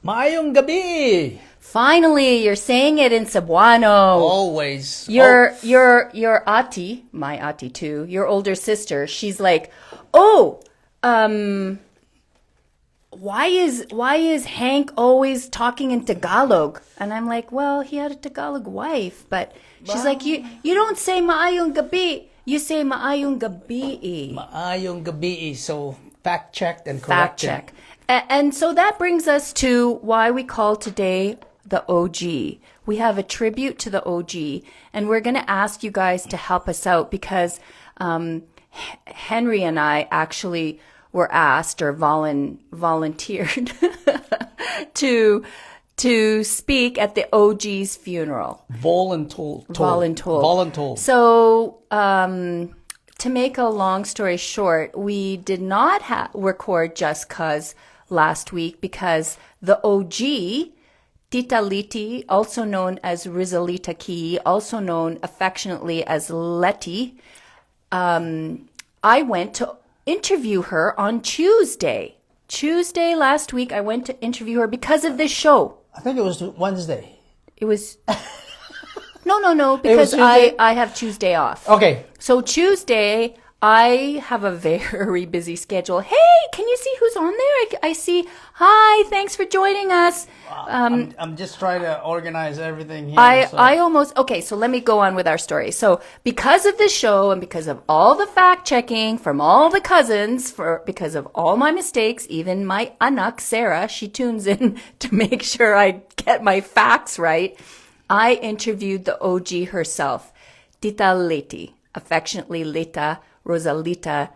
Maayong gabi! Finally, you're saying it in Cebuano. Always. Your ati, my ati too, your older sister, she's like, oh, why is Hank always talking in Tagalog? And I'm like, well, he had a Tagalog wife, but she's like, you don't say maayong gabi, you say maayong gabi. Maayong gabi. So fact checked and Fact corrected. check. And so that brings us to why we call today the OG. We have a tribute to the OG, and we're going to ask you guys to help us out because Henry and I actually were asked or volunteered to speak at the OG's funeral. Voluntold. So, to make a long story short, we did not record Just 'Cause last week because the OG, Tita Letty, also known as Rizalita KEE, also known affectionately as Letty, I went to interview her on Tuesday. Tuesday last week, I went to interview her because of this show. I think it was Wednesday. It was... No, because I have Tuesday off. Okay. So Tuesday, I have a very busy schedule. Hey, can you see who's on there? I see. Hi, thanks for joining us. I'm just trying to organize everything here. Okay, so let me go on with our story. So because of the show and because of all the fact checking from all the cousins, because of all my mistakes, even my anak, Sarah, she tunes in to make sure I get my facts right. I interviewed the OG herself, Tita Letty, affectionately Leta Rizalita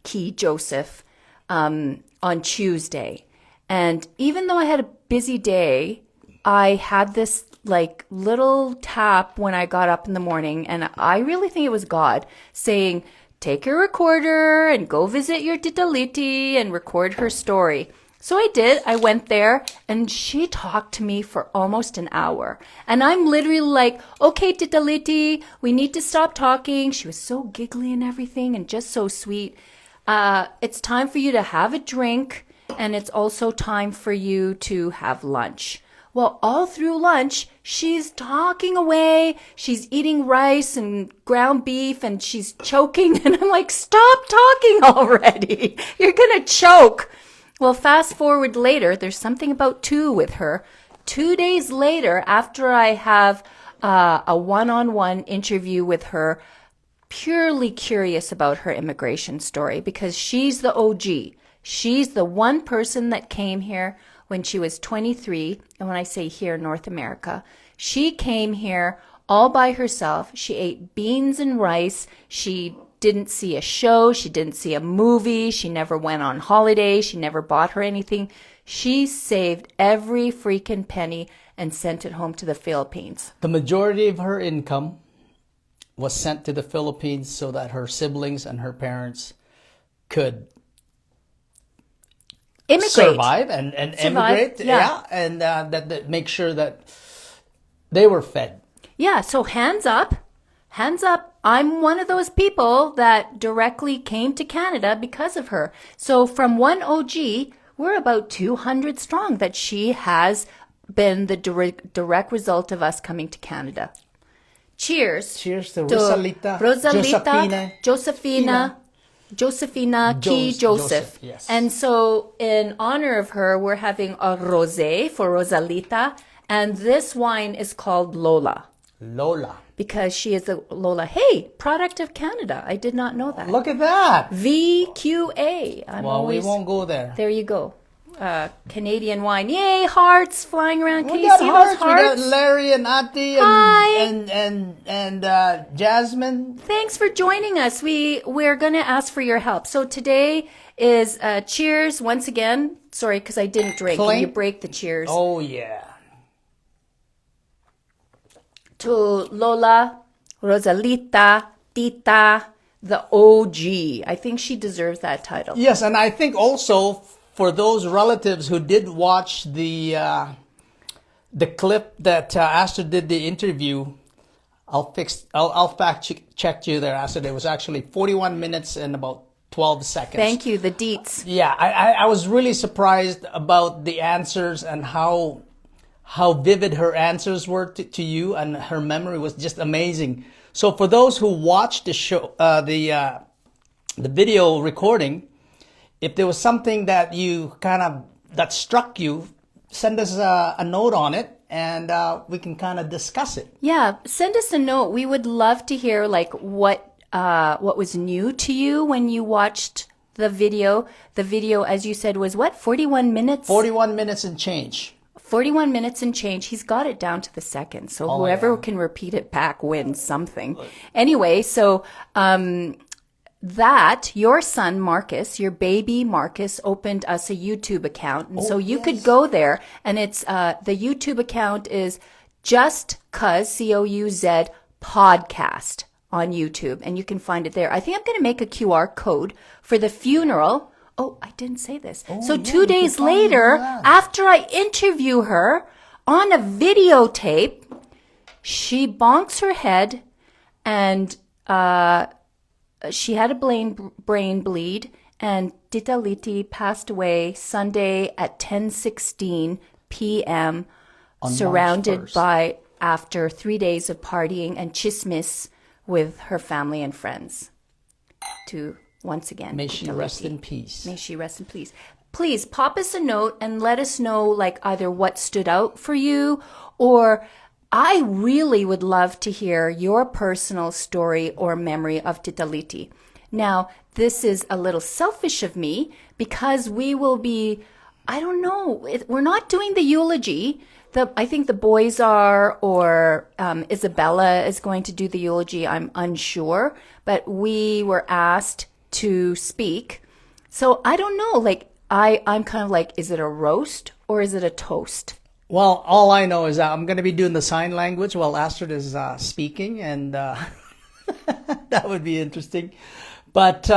KEE Joseph, on Tuesday. And even though I had a busy day, I had this like little tap when I got up in the morning, and I really think it was God saying, take your recorder and go visit your Tita Letty and record her story. So I did. I went there and she talked to me for almost an hour. And I'm literally like, okay, Tita Letty, we need to stop talking. She was so giggly and everything and just so sweet. It's time for you to have a drink, and it's also time for you to have lunch. Well, all through lunch, she's talking away. She's eating rice and ground beef and she's choking. And I'm like, stop talking already. You're going to choke. Well, fast forward later, there's something about 2 with her. 2 days later, after I have a one-on-one interview with her, purely curious about her immigration story because she's the OG. She's the one person that came here when she was 23. And when I say here, North America, she came here all by herself. She ate beans and rice. She didn't see a show. She didn't see a movie. She never went on holiday. She never bought her anything. She saved every freaking penny and sent it home to the Philippines. The majority of her income was sent to the Philippines so that her siblings and her parents could survive and immigrate. Yeah. And that make sure that they were fed. Yeah, so hands up. Hands up. I'm one of those people that directly came to Canada because of her. So from one OG, we're about 200 strong that she has been the direct result of us coming to Canada. Cheers. Cheers to Rizalita Josefina KEE Joseph. Yes. And so in honor of her, we're having a rosé for Rizalita. And this wine is called Lola. Because she is a Lola. Hey, product of Canada. I did not know that. Look at that. VQA. We won't go there. There you go. Canadian wine. Yay, hearts flying around. Can We you got see hearts. those hearts? We got Larry and Ati and Jasmine. Thanks for joining us. We're going to ask for your help. So today is cheers once again. Sorry, because I didn't drink. Can you break the cheers? Oh, yeah. To Lola, Rizalita, Tita, the OG. I think she deserves that title. Yes, and I think also for those relatives who did watch the clip that Astrid did the interview, I'll fact check you there, Astrid. It was actually 41 minutes and about 12 seconds. Thank you, the deets. Yeah, I was really surprised about the answers and how vivid her answers were to you, and her memory was just amazing. So for those who watched the show, the video recording, if there was something that you that struck you, send us a note on it, and we can kind of discuss it. Yeah, send us a note. We would love to hear like what was new to you when you watched the video. The video, as you said, was what, 41 minutes? 41 minutes and change. 41 minutes and change. He's got it down to the second. So whoever can repeat it back wins something. Anyway, so that your son Marcus, your baby Marcus, opened us a YouTube account, and so you could go there, and it's the YouTube account is Just Cuz COUZ podcast on YouTube, and you can find it there. I think I'm going to make a QR code for the funeral. Oh, I didn't say this. So 2 days later, after I interview her on a videotape, she bonks her head, and she had a brain bleed, and Tita Letty passed away Sunday at 10:16 p.m. surrounded by, after 3 days of partying and chismis with her family and friends. To once again, may she rest in peace. May she rest in peace. Please pop us a note and let us know, like, either what stood out for you, or I really would love to hear your personal story or memory of Tita Letty. Now, this is a little selfish of me because we will be, I don't know, we're not doing the eulogy. I think the boys are, or Isabella is going to do the eulogy. I'm unsure, but we were asked to speak. So I don't know, like, I'm kind of like, is it a roast or is it a toast? Well, all I know is that I'm going to be doing the sign language while Astrid is speaking, and that would be interesting. But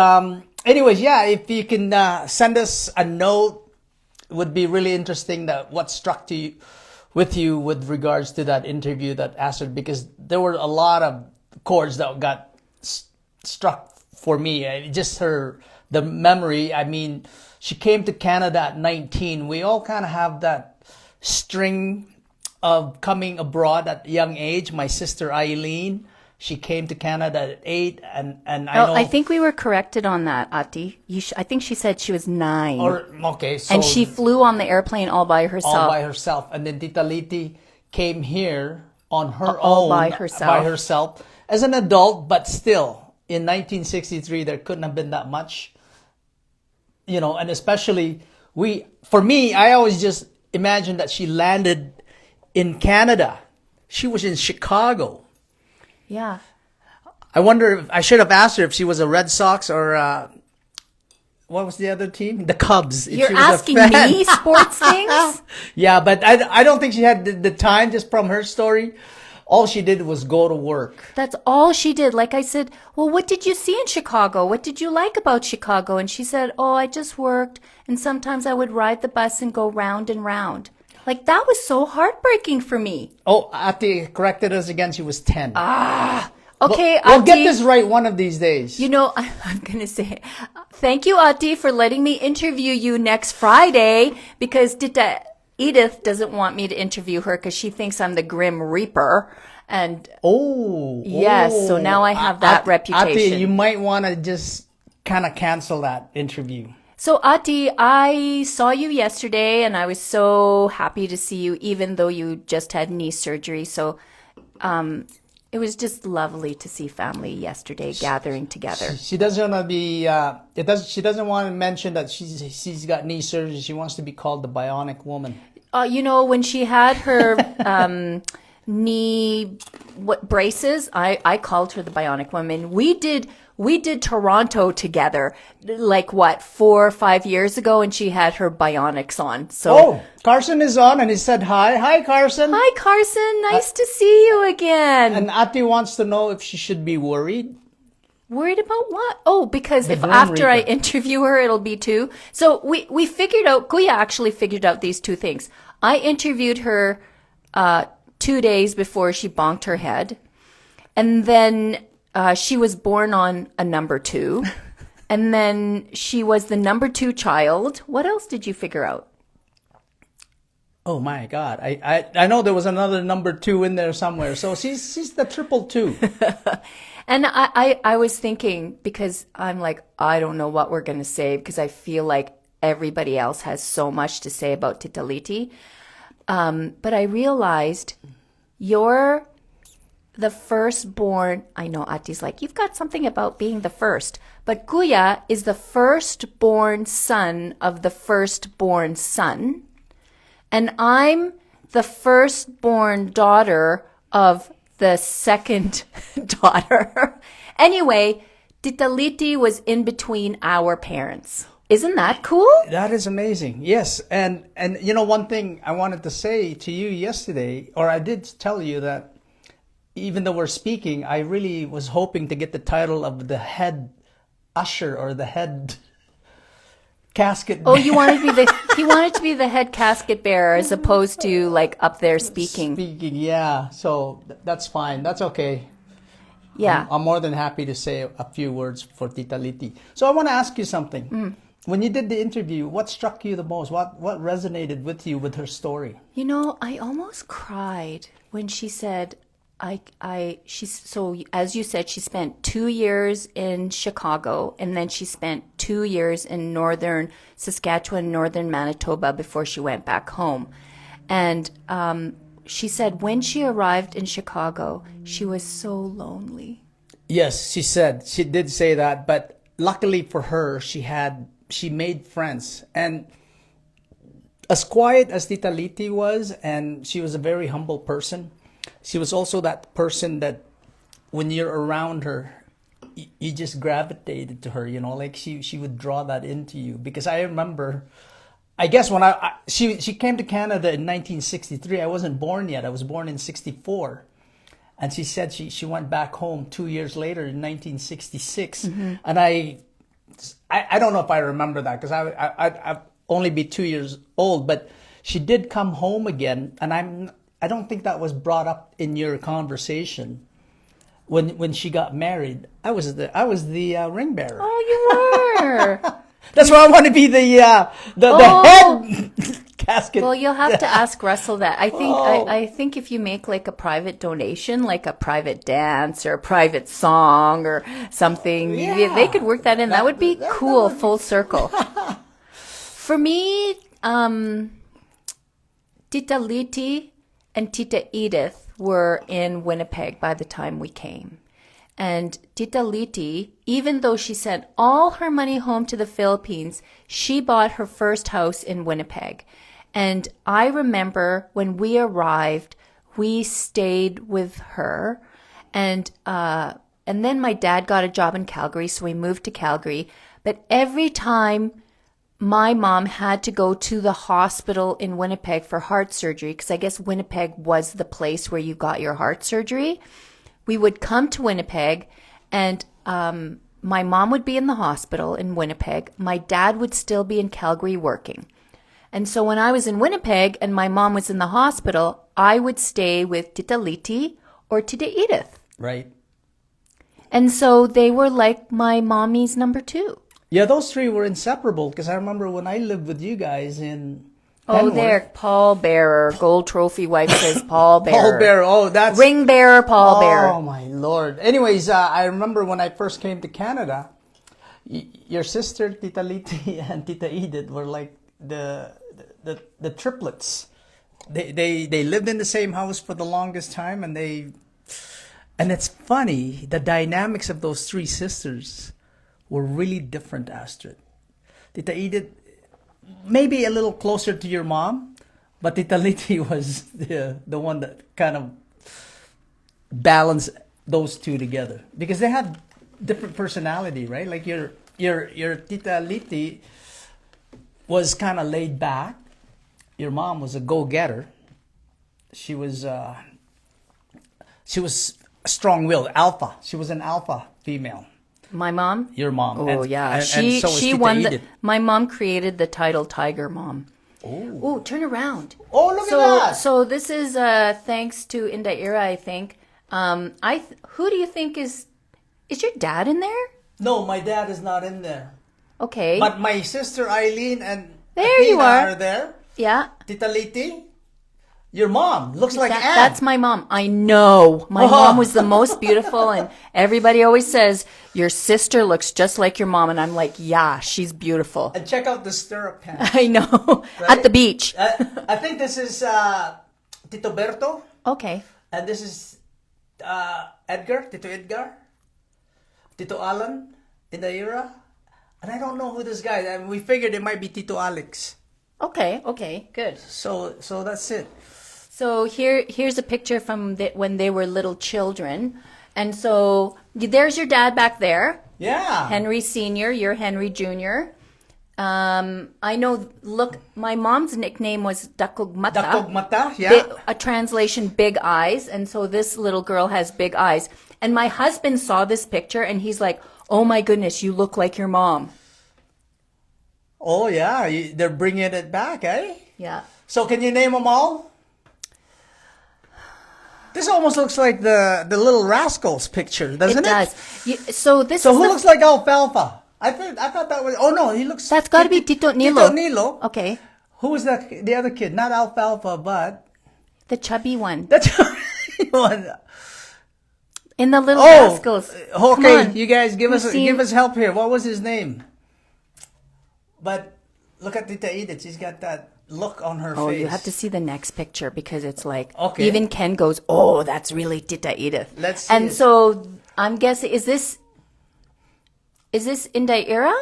anyways, yeah, if you can send us a note, it would be really interesting that what struck with you with regards to that interview that Astrid, because there were a lot of chords that got struck for me. Just the memory. I mean, she came to Canada at 19. We all kind of have that string of coming abroad at a young age. My sister Eileen, she came to Canada at 8, and I think we were corrected on that, Ati. I think she said she was 9. So, and she flew on the airplane all by herself. All by herself. And then Tita Letty came here on her own. By herself. As an adult, but still, in 1963, there couldn't have been that much. And especially, for me, I always just imagined that she landed in Canada. She was in Chicago. Yeah. I wonder if I should have asked her if she was a Red Sox or what was the other team? The Cubs. You're asking me sports things? Yeah, but I don't think she had the time, just from her story. All she did was go to work. That's all she did. Like I said, well, what did you see in Chicago? What did you like about Chicago? And she said, oh, I just worked, and sometimes I would ride the bus and go round and round. Like, that was so heartbreaking for me. Oh, Ati corrected us again. She was 10. Okay, we'll Ati, get this right one of these days. I'm going to say, thank you, Ati, for letting me interview you next Friday, because Tita Edith doesn't want me to interview her because she thinks I'm the Grim Reaper. And yes, so now I have that reputation. Ati, you might want to just kind of cancel that interview. So, Ati, I saw you yesterday, and I was so happy to see you, even though you just had knee surgery. So, it was just lovely to see family yesterday gathering together. She doesn't want to be. She doesn't want to mention that she's got knee surgery. She wants to be called the Bionic Woman. When she had her knee braces, I called her the Bionic Woman. We did Toronto together, like 4 or 5 years ago, and she had her bionics on. So, Carson is on, and he said hi. Hi, Carson. Hi, Carson. Nice to see you again. And Ati wants to know if she should be worried. Worried about what? Oh, because if after I interview her, it'll be 2. So we figured out, Kuya actually figured out these 2 things. I interviewed her 2 days before she bonked her head. And then she was born on a number 2. And then she was the number 2 child. What else did you figure out? Oh my God. I know there was another number 2 in there somewhere. So she's the triple 2. And I was thinking, because I'm like, I don't know what we're going to say, because I feel like everybody else has so much to say about Tita Letty. But I realized you're the firstborn. I know Ati's like, you've got something about being the first. But Kuya is the firstborn son of the firstborn son. And I'm the firstborn daughter of the second daughter. Anyway, Tita Letty was in between our parents. Isn't that cool? That is amazing. Yes. And you know, one thing I wanted to say to you yesterday, or I did tell you that even though we're speaking, I really was hoping to get the title of the head usher or the head casket bearer. Oh, he wanted to be the head casket bearer as opposed to like up there speaking. Yeah. So that's fine. That's okay. Yeah. I'm more than happy to say a few words for Tita Letty. So I want to ask you something. When you did the interview, what struck you the most? What resonated with you with her story? You know, I almost cried when she said, so as you said, she spent 2 years in Chicago, and then she spent 2 years in northern Saskatchewan, northern Manitoba before she went back home. And she said when she arrived in Chicago, she was so lonely. Yes, she did say that, but luckily for her, she made friends. And as quiet as Tita Letty was, and she was a very humble person, she was also that person that when you're around her, you just gravitated to her, you know, like she would draw that into you. Because I remember, I guess when she came to Canada in 1963, I wasn't born yet. I was born in 64. And she said she went back home 2 years later in 1966. Mm-hmm. And I don't know if I remember that because I'd only be 2 years old, but she did come home again. And I don't think that was brought up in your conversation. When she got married, I was the ring bearer. Oh, you were. That's why I want to be the head casket. Well, you'll have to ask Russell that. I think if you make like a private donation, like a private dance or a private song or something, they could work that in. That would be cool, full circle. For me, Tita Letty and Tita Edith were in Winnipeg by the time we came. And Tita Letty, even though she sent all her money home to the Philippines, she bought her first house in Winnipeg. And I remember when we arrived, we stayed with her. And then my dad got a job in Calgary, so we moved to Calgary. But every time my mom had to go to the hospital in Winnipeg for heart surgery, because I guess Winnipeg was the place where you got your heart surgery, we would come to Winnipeg, and my mom would be in the hospital in Winnipeg. My dad would still be in Calgary working. And so when I was in Winnipeg and my mom was in the hospital, I would stay with Tita Letty or Tita Edith. Right. And so they were like my mommy's number 2. Yeah, those 3 were inseparable because I remember when I lived with you guys in Penworth. Oh, there, Paul Bearer, gold trophy wife says Paul Bearer. Paul Bearer, oh, that's... Ring bearer, Paul Bearer. Oh, my Lord. Anyways, I remember when I first came to Canada, your sister, Tita Letty, and Tita Edith were like the triplets. They lived in the same house for the longest time, and it's funny, the dynamics of those 3 sisters were really different, Astrid. Tita Edith, maybe a little closer to your mom, but Tita Letty was the one that kind of balanced those 2 together because they had different personality, right? Like your Tita Letty was kind of laid back. Your mom was a go-getter. She was strong-willed, alpha. She was an alpha female. My mom? Your mom. Oh, yeah. She won my mom created the title Tiger Mom. Oh, turn around. Oh, look at that. So this is thanks to Indaira, I think. Who do you think is your dad in there? No, my dad is not in there. Okay. But my sister Eileen and There you Athena are. there. Yeah. Tita Letty, your mom looks like Anne. That's my mom. I know. My mom was the most beautiful, and everybody always says, your sister looks just like your mom. And I'm like, yeah, she's beautiful. And check out the stirrup pants. I know. Right? At the beach. I think this is Tito Berto. Okay. And this is Tito Edgar, Tito Alan in the era. And I don't know who this guy is. I mean, we figured it might be Tito Alex. Okay, good. So that's it. So here's a picture from when they were little children. And so there's your dad back there. Yeah. Henry Sr., you're Henry Jr. I know, look, my mom's nickname was Dakugmata. Dakugmata, yeah. A translation, big eyes. And so this little girl has big eyes. And my husband saw this picture and he's like, oh my goodness, you look like your mom. Oh, yeah. They're bringing it back, eh? Yeah. So can you name them all? This almost looks like the Little Rascals picture, doesn't it? It does. So who looks like Alfalfa? I thought that was... Oh, no, he looks... That's got to be Tito Nilo. Tito Nilo. Okay. Who was the other kid? Not Alfalfa, but... The chubby one. That's one. In the Little Rascals. Okay, you guys give us help here. What was his name? But look at Tita Edith. She's got that look on her face. Oh, you have to see the next picture because it's like, okay. Even Ken goes, oh, that's really Tita Edith. Let's see. And so I'm guessing, is this Inday era?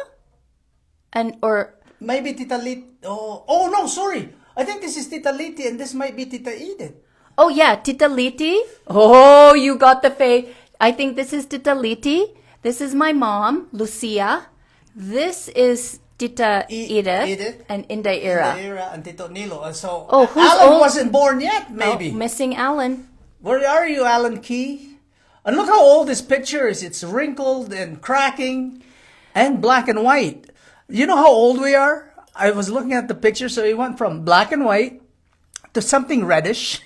Or maybe Tita Letty. Oh no, sorry. I think this is Tita Letty and this might be Tita Edith. Oh yeah, Tita Letty. Oh, you got the face. I think this is Tita Letty. This is my mom, Lucia. This is Tita Edith and Inday era. Inday era and Tito Nilo. And so who's Alan old? wasn't born yet, maybe. Oh, missing Alan. Where are you, Alan Key? And look how old this picture is. It's wrinkled and cracking and black and white. You know how old we are? I was looking at the picture, so we went from black and white to something reddish.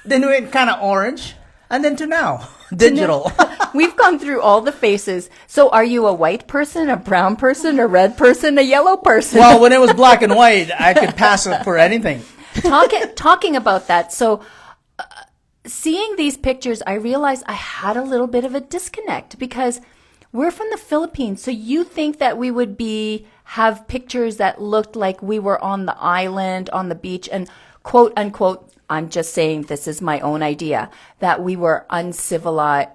Then we went kind of orange. And then to now, digital. We've gone through all the faces. So are you a white person, a brown person, a red person, a yellow person? Well, when it was black and white, I could pass it for anything. Talking about that. So seeing these pictures, I realized I had a little bit of a disconnect because we're from the Philippines. So you think that we would have pictures that looked like we were on the island, on the beach, and quote unquote, I'm just saying this is my own idea, that we were uncivilized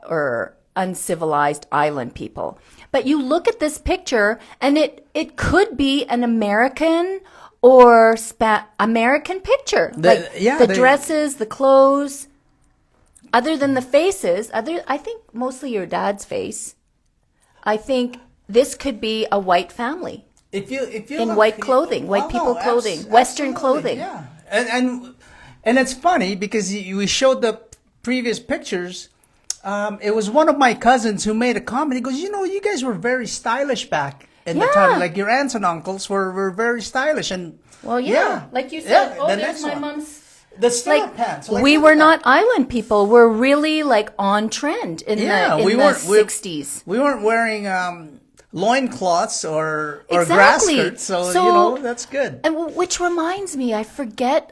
island people. But you look at this picture and it could be an American or American picture. The dresses, the clothes, other than the faces, I think mostly your dad's face. I think this could be a white family. If you in look, white clothing, white people clothing, Western clothing. Yeah. And it's funny because we showed the previous pictures. It was one of my cousins who made a comment. He goes, you guys were very stylish back in the time. Like your aunts and uncles were very stylish. And well, like you said, there's my mom's. The stirrup pants. We were not island people. We're really like on trend in the 60s. We weren't wearing loincloths or grass skirts. So that's good. And which reminds me, I forget.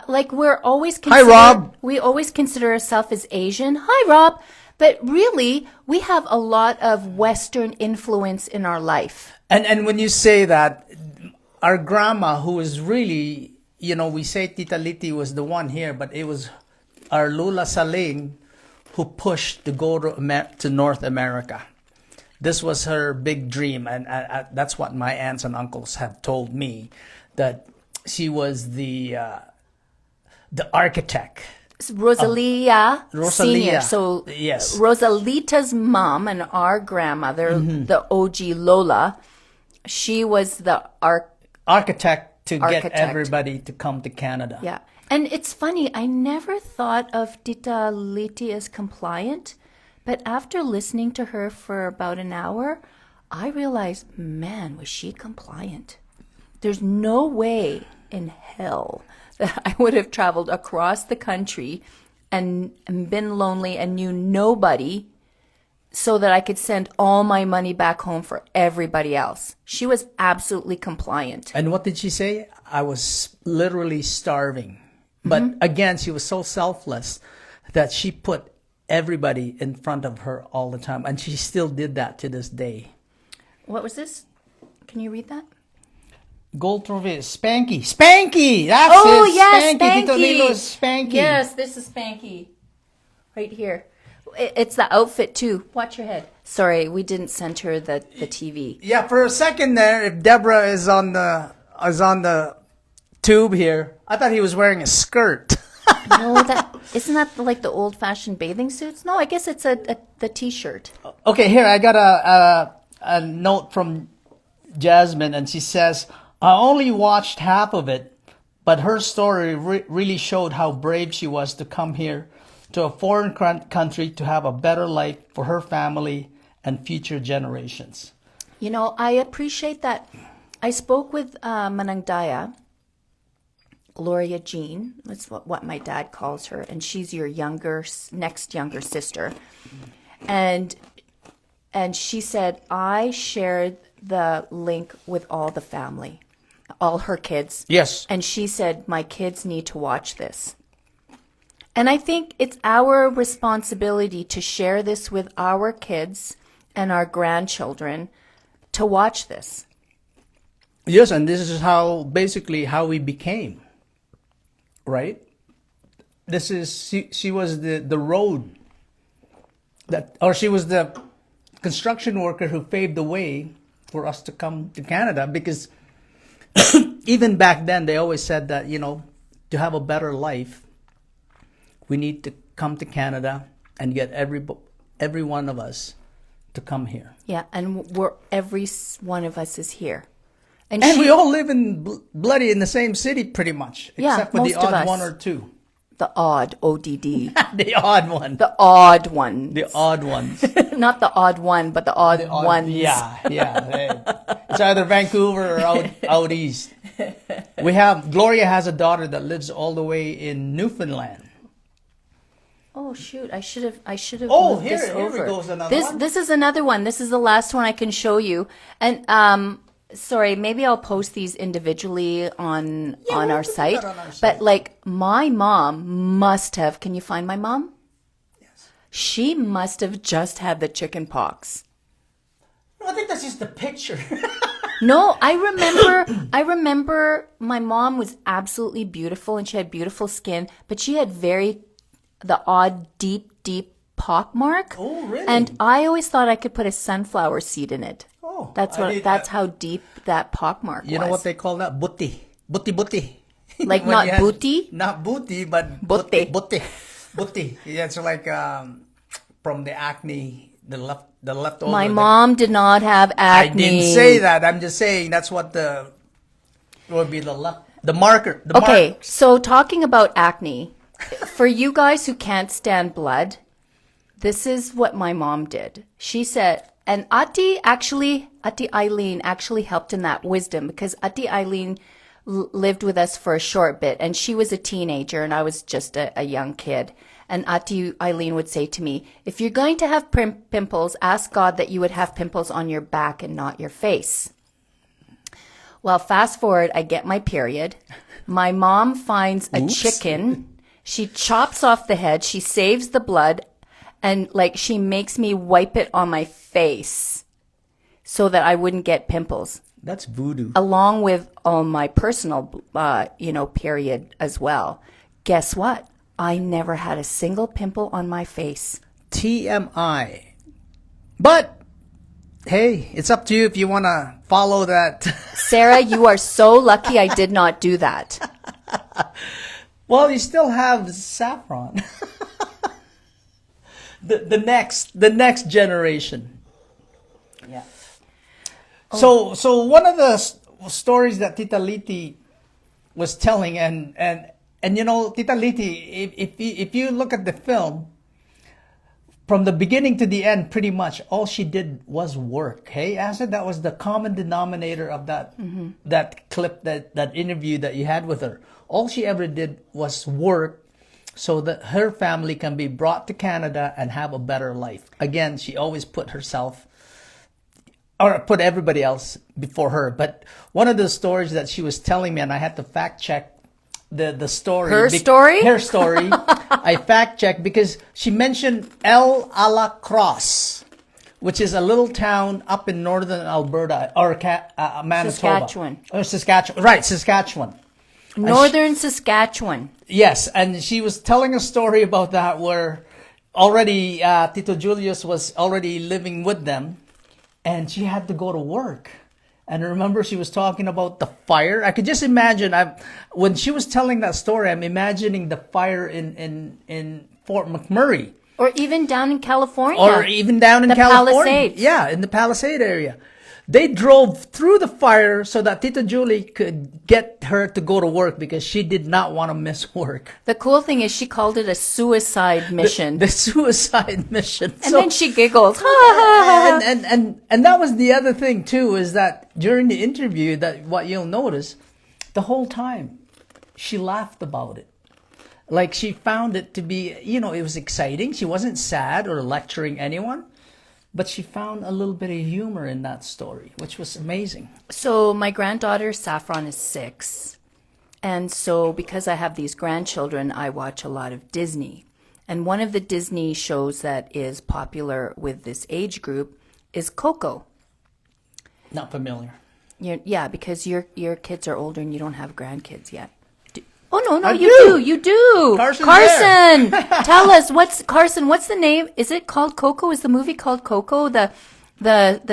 We're always Hi, Rob. We always consider ourselves as Asian. Hi, Rob. But really, we have a lot of Western influence in our life. And when you say that, our grandma, who is really, we say Tita Letty was the one here, but it was our Lula Saling who pushed to go to North America. This was her big dream, and that's what my aunts and uncles have told me, that she was the architect. Rosalia Senior. So yes. Rosalita's mom and our grandmother, the OG Lola, she was the architect to get everybody to come to Canada. Yeah. And it's funny, I never thought of Tita Letty as compliant, but after listening to her for about an hour, I realized, man, was she compliant. There's no way in hell that I would have traveled across the country and been lonely and knew nobody so that I could send all my money back home for everybody else. She was absolutely compliant. And what did she say? I was literally starving. But again, she was so selfless that she put everybody in front of her all the time. And she still did that to this day. What was this? Can you read that? Gold trophy, Spanky. Spanky! That's Oh, it. yes, Spanky. Tito Spanky. Lilo's Spanky. Yes, this is Spanky. Right here. It's the outfit too. Watch your head. Sorry, we didn't center the TV. Yeah, for a second there, if Deborah is on the tube here, I thought he was wearing a skirt. No, that isn't that like the old-fashioned bathing suits? No, I guess it's the t-shirt. Okay, here I got a note from Jasmine, and she says, I only watched half of it, but her story really showed how brave she was to come here to a foreign country to have a better life for her family and future generations. You know, I appreciate that. I spoke with Manang Daya, Gloria Jean, that's what my dad calls her, and she's your next younger sister. And she said, I shared the link with all the family, all her kids. Yes. And she said, my kids need to watch this. And I think it's our responsibility to share this with our kids and our grandchildren to watch this. Yes, and this is basically how we became, right? This is, she was the road or she was the construction worker who paved the way for us to come to Canada, because even back then they always said that, to have a better life, we need to come to Canada and get every one of us to come here. Yeah, and every one of us is here. And we all live in bloody in the same city pretty much, except for the odd one or two. The odd, ODD. The odd one. The odd one. The odd ones. Not the odd one, but the odd ones. Yeah. It's either Vancouver or out east. Gloria has a daughter that lives all the way in Newfoundland. Oh shoot! I should have moved here, this over. Here goes another one. This is another one. This is the last one I can show you. And sorry, maybe I'll post these individually on our site. But like my mom must have. Can you find my mom? Yes. She must have just had the chicken pox. I think that's just the picture. No, I remember my mom was absolutely beautiful and she had beautiful skin, but she had the odd deep pock mark. Oh, really? And I always thought I could put a sunflower seed in it. Oh, that's how deep that pock mark was. You know what they call that? Buti. Like not booty? Not booty, but buti. Yeah, it's like from the acne, the leftover. My mom did not have acne. I didn't say that. I'm just saying that's what would be the marker. Okay, so talking about acne, for you guys who can't stand blood, this is what my mom did. She said, and Ati Eileen actually helped in that wisdom, because Ati Eileen lived with us for a short bit, and she was a teenager and I was just a young kid. And Ati Eileen would say to me, if you're going to have pimples, ask God that you would have pimples on your back and not your face. Well, fast forward, I get my period. My mom finds a chicken. She chops off the head. She saves the blood. And she makes me wipe it on my face so that I wouldn't get pimples. That's voodoo. Along with all my personal, period as well. Guess what? I never had a single pimple on my face. TMI. But, hey, it's up to you if you want to follow that. Sarah, you are so lucky I did not do that. Well, you still have saffron. the next generation. Yeah. Oh. So one of the stories that Tita Letty was telling, and Tita Letty, if you look at the film, from the beginning to the end, pretty much all she did was work. Hey, I said that was the common denominator of that clip, that interview that you had with her. All she ever did was work, so that her family can be brought to Canada and have a better life. Again, she always put herself or put everybody else before her. But one of the stories that she was telling me, and I had to fact check the story. Her story? Her story. I fact checked because she mentioned El Ala Cross, which is a little town up in northern Alberta or Manitoba. Saskatchewan. Or Saskatchewan. Right, Saskatchewan. Northern Saskatchewan. Yes, and she was telling a story about that where already Tito Julius was already living with them, and she had to go to work. And I remember she was talking about the fire. I could just imagine. When she was telling that story, I'm imagining the fire in Fort McMurray. Or even down in California. Or even down in the California. Palisades. Yeah, in the Palisade area. They drove through the fire so that Tito Julie could get her to go to work because she did not want to miss work. The cool thing is she called it a suicide mission. The suicide mission. And then she giggled. Ha, ha, ha. And that was the other thing too, is that during the interview, that what you'll notice, the whole time she laughed about it. Like she found it to be, it was exciting. She wasn't sad or lecturing anyone. But she found a little bit of humor in that story, which was amazing. So my granddaughter, Saffron, is 6. And so because I have these grandchildren, I watch a lot of Disney. And one of the Disney shows that is popular with this age group is Coco. Not familiar. Yeah, because your kids are older and you don't have grandkids yet. Oh, no, I you do. Carson's Carson, tell us, what's the name? Is it called Coco? Is the movie called Coco? The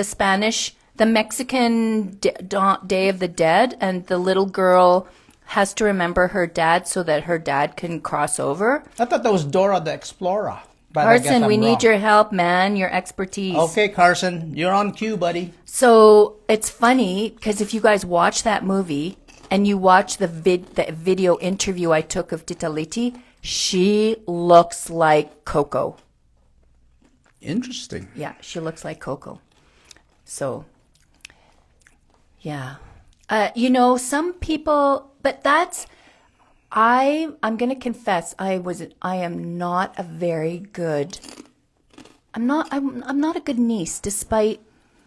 Spanish, the Mexican Day of the Dead, and the little girl has to remember her dad so that her dad can cross over? I thought that was Dora the Explorer. But Carson, we need your help, man, your expertise. Okay, Carson, you're on cue, buddy. So it's funny, because if you guys watch that movie, and you watch the video interview I took of Tita Letty, she looks like Coco. Interesting. Yeah, she looks like Coco. So, yeah. Some people, but I'm going to confess, I'm not a good niece, despite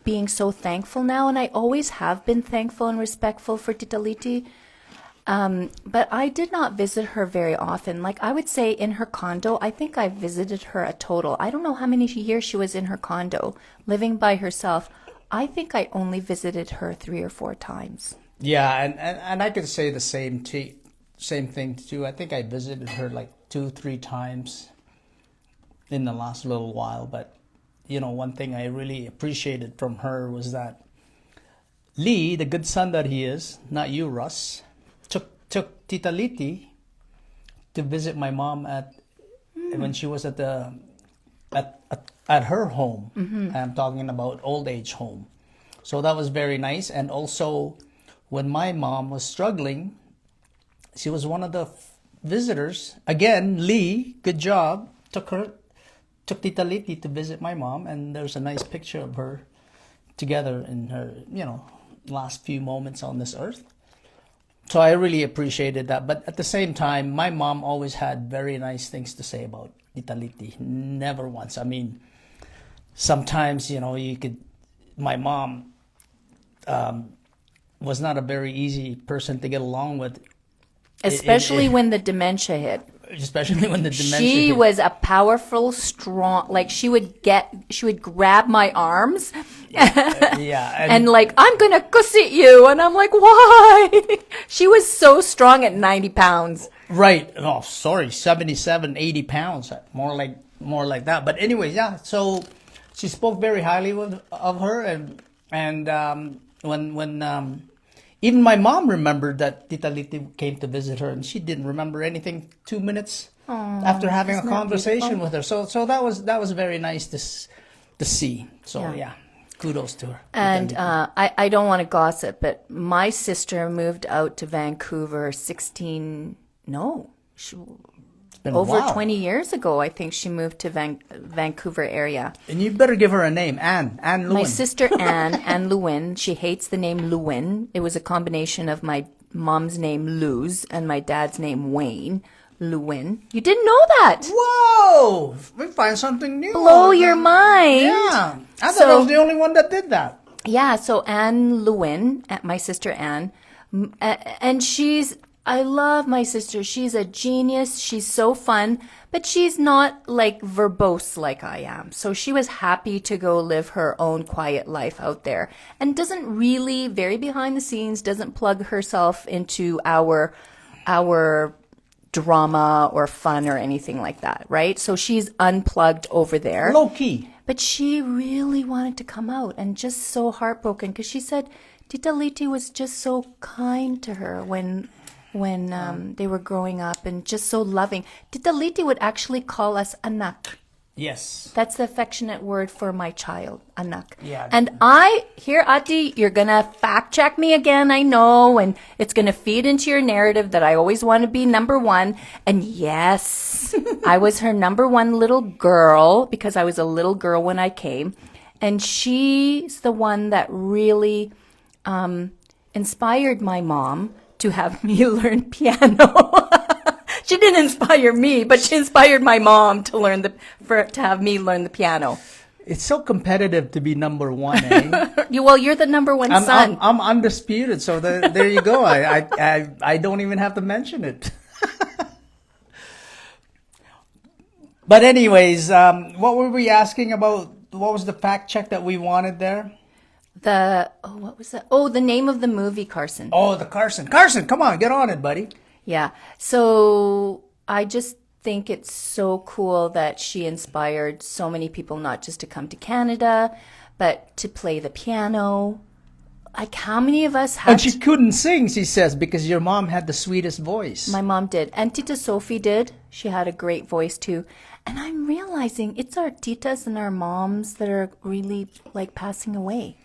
being so thankful now, and I always have been thankful and respectful for Tita Letty. But I did not visit her very often. Like I would say in her condo, I think I visited her a total. I don't know how many years she was in her condo, living by herself. I think I only visited her 3 or 4 times. Yeah, and I could say the same thing too. I think I visited her like 2-3 times in the last little while, but one thing I really appreciated from her was that Lee, the good son that he is, not you, Russ, took Tita Letty to visit my mom when she was at her home. Mm-hmm. I'm talking about old age home. So that was very nice. And also, when my mom was struggling, she was one of the visitors. Again, Lee, good job, took Tita Letty to visit my mom, and there's a nice picture of her together in her, last few moments on this earth. So I really appreciated that. But at the same time, my mom always had very nice things to say about Tita Letty. Never once. I mean, sometimes, my mom was not a very easy person to get along with. Especially when the dementia hit. Especially when the dementia She hit. was a powerful, strong, like she would grab my arms. Yeah. And like, I'm going to cuss you. And I'm like, why? She was so strong at 90 pounds. Right. Oh, sorry. 77, 80 pounds. More like that. But anyway, yeah. So she spoke very highly of her. And when even my mom remembered that Tita Letty came to visit her, and she didn't remember anything 2 minutes after having a conversation with her. So that was very nice to see. So yeah, kudos to her. And I don't want to gossip, but my sister moved out to Vancouver over 20 years ago. I think she moved to Vancouver area. And you better give her a name, Anne Lewin. My sister Anne Lewin. She hates the name Lewin. It was a combination of my mom's name Luz and my dad's name Wayne. Lewin. You didn't know that. Whoa! We find something new. Blow your mind. Yeah. I thought I was the only one that did that. Yeah, so Anne Lewin, my sister Anne, and I love my sister. She's a genius. She's so fun, but she's not like verbose like I am. So she was happy to go live her own quiet life out there and doesn't really, very behind the scenes, doesn't plug herself into our drama or fun or anything like that, right? So she's unplugged over there. Low key. But she really wanted to come out and just so heartbroken because she said Tita Letty was just so kind to her when they were growing up and just so loving. Tita Letty would actually call us anak. Yes. That's the affectionate word for my child, anak. Yeah. And here, Ati, you're going to fact check me again, I know, and it's going to feed into your narrative that I always want to be number one. And yes, I was her number one little girl because I was a little girl when I came. And she's the one that really inspired my mom to have me learn piano. She didn't inspire me, but she inspired my mom to have me learn the piano. It's so competitive to be number one, eh? Well, you're the number one son. I'm undisputed, so there you go. I don't even have to mention it. But anyways, what were we asking about? What was the fact check that we wanted there? What was that? Oh, the name of the movie, Carson. Oh, the Carson. Carson, come on, get on it, buddy. Yeah. So I just think it's so cool that she inspired so many people not just to come to Canada, but to play the piano. Like, how many of us had... And she couldn't sing, she says, because your mom had the sweetest voice. My mom did. And Tita Sophie did. She had a great voice, too. And I'm realizing it's our titas and our moms that are really, like, passing away.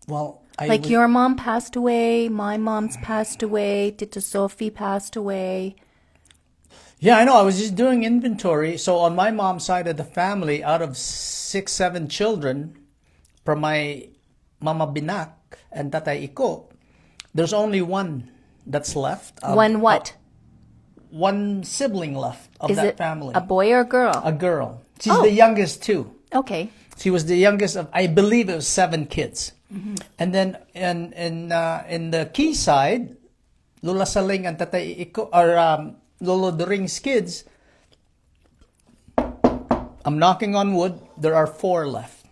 Well, your mom passed away, my mom's passed away, Tita Sophie passed away. Yeah, I know. I was just doing inventory. So on my mom's side of the family, out of 6, 7 children, from my Mama Binak and Tatay Iko, there's only one that's left. One what? One sibling left of Is that it family. a boy or a girl? A girl. She's the youngest too. Okay. She was the youngest of, I believe it was 7 kids. Mm-hmm. And then in the Key side, Lola Saling and Tatay Iko, or Lolo During's kids, I'm knocking on wood, there are 4 left,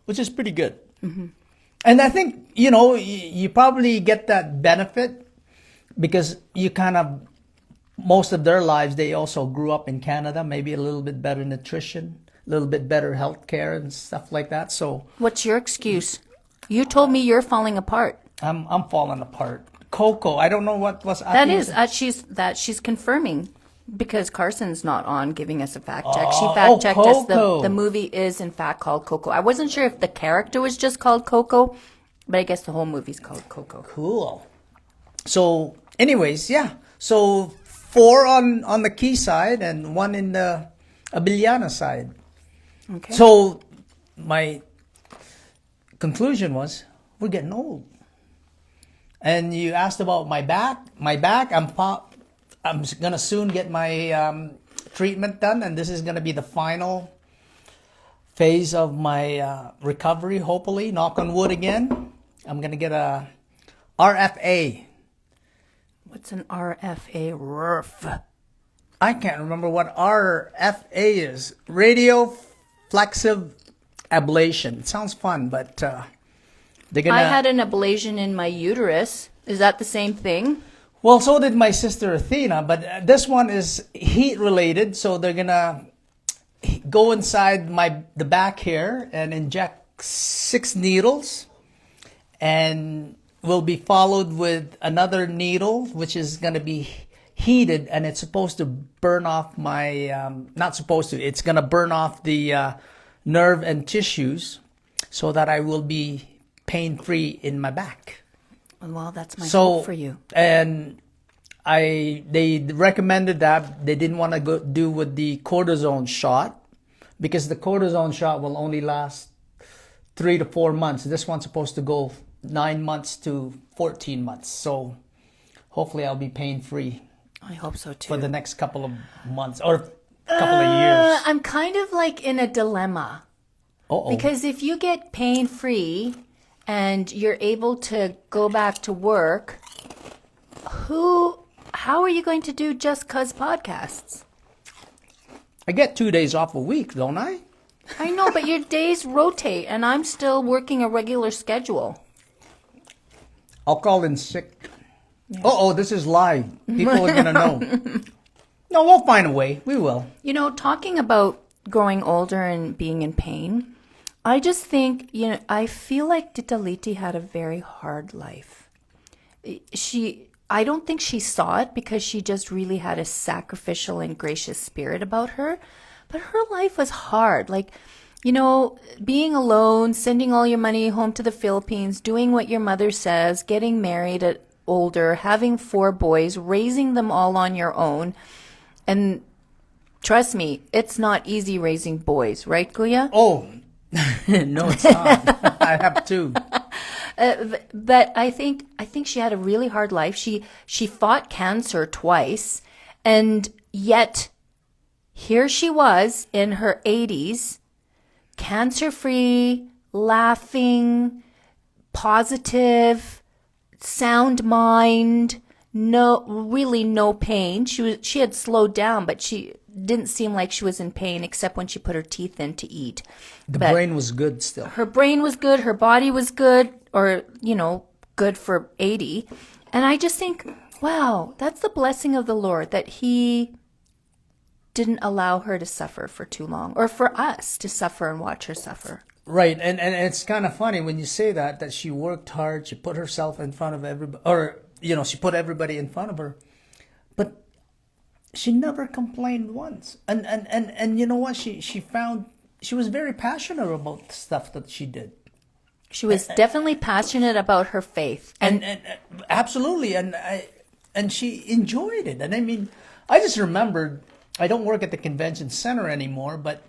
which is pretty good. Mm-hmm. And I think, you probably get that benefit because you kind of, most of their lives, they also grew up in Canada, maybe a little bit better nutrition, a little bit better health care and stuff like that. So what's your excuse? You told me you're falling apart. I'm falling apart. Coco, I don't know what was... That is, she's confirming because Carson's not on giving us a fact check. She fact checked us. The movie is in fact called Coco. I wasn't sure if the character was just called Coco, but I guess the whole movie's called Coco. Cool. So anyways, yeah. So 4 on the Key side and 1 in the Abiliana side. Okay. So my conclusion was, we're getting old. And you asked about my back. My back, I'm gonna soon get my treatment done, and this is gonna be the final phase of my recovery. Hopefully, knock on wood again. I'm gonna get a RFA. What's an RFA? RF. I can't remember what RFA is. Radioflexive ablation. It sounds fun, but they're gonna... I had an ablation in my uterus. Is that the same thing? Well, so did my sister Athena, but this one is heat related. So they're gonna go inside the back here and inject 6 needles, and will be followed with another needle, which is gonna be heated, and it's supposed to burn off my not supposed to. It's gonna burn off the nerve and tissues, so that I will be pain-free in my back. Well, that's my hope for you. And they recommended that they didn't want to go do with the cortisone shot, because the cortisone shot will only last 3 to 4 months. This one's supposed to go 9 months to 14 months. So hopefully I'll be pain-free I hope so too. for the next couple of months or couple of years. I'm kind of like in a dilemma. Uh-oh. Because if you get pain-free and you're able to go back to work, how are you going to do Just 'Cause podcasts? I get 2 days off a week, don't I? I know, but your days rotate and I'm still working a regular schedule. I'll call in sick. Yeah. Uh-oh, this is live. People are going to know. No, we'll find a way. We will. You know, talking about growing older and being in pain, I just think, I feel like Tita Letty had a very hard life. I don't think she saw it because she just really had a sacrificial and gracious spirit about her. But her life was hard. Like, being alone, sending all your money home to the Philippines, doing what your mother says, getting married at older, having 4 boys, raising them all on your own. And trust me, it's not easy raising boys, right, Kuya? Oh, no, it's not. I have 2. But I think she had a really hard life. She fought cancer twice, and yet here she was in her 80s, cancer-free, laughing, positive, sound mind, really no pain. She had slowed down, but she didn't seem like she was in pain except when she put her teeth in to eat. But brain was good still. Her brain was good, her body was good, or, good for 80. And I just think, wow, that's the blessing of the Lord, that he didn't allow her to suffer for too long, or for us to suffer and watch her suffer. Right, and it's kind of funny when you say that she worked hard, she put herself in front of everybody, or, she put everybody in front of her. But she never complained once. And you know what? She was very passionate about the stuff that she did. She was definitely passionate about her faith. And absolutely. And she enjoyed it. And I mean, I just remembered, I don't work at the convention center anymore, but